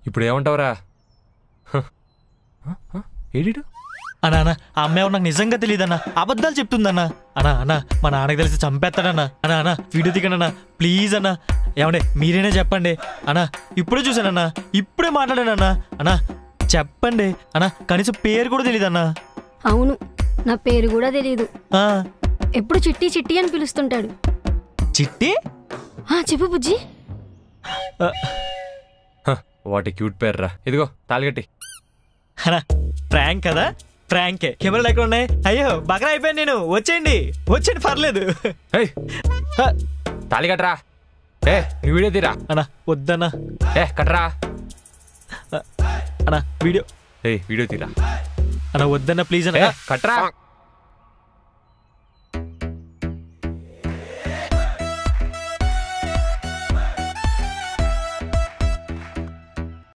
ఇప్పుడు ఏమంటావురా? ఏడిడు అన్నా అన్న ఆ అమ్మాయి నాకు నిజంగా తెలియదన్నా, అబద్ధాలు చెప్తుందన్నా. అన్నా అన్న మా నాన్నకి తెలిసి చంపేస్తాడన్నా. అన్నా అన్న వీడియో దిగనన్నా ప్లీజ్ అన్నా. ఏమండే మీరైనా చెప్పండి అన్నా. ఇప్పుడే చూసానన్నా, ఇప్పుడే మాట్లాడానన్నా. అన్నా చెప్పండి అన్నా, కనీసం పేరు కూడా తెలియదన్నా. అవును, నా పేరు కూడా తెలియదు. ఎప్పుడు చిట్టి చిట్టి అని పిలుస్తుంటాడు. చిట్టి? చెప్పు బుజ్జి. వాటి క్యూట్ పేరు రా. ఇదిగో తాలిగట్టి. అన్నా ప్రాంక్ కదా, ప్రాంకే. కెమెరాలు ఎక్కడ ఉన్నాయి? అయ్యో బకరా అయిపోయాను నేను. వచ్చేయండి వచ్చేయండి, పర్లేదు. తాళి కట్టరా. నువ్వు వీడియో తీరా. అన్నా వద్దన్నా. కట్టరా. అన్నా వీడియో. వీడియో తీరా అన్నా వద్దన్నా ప్లీజ్ అన్నా. కట్టరా.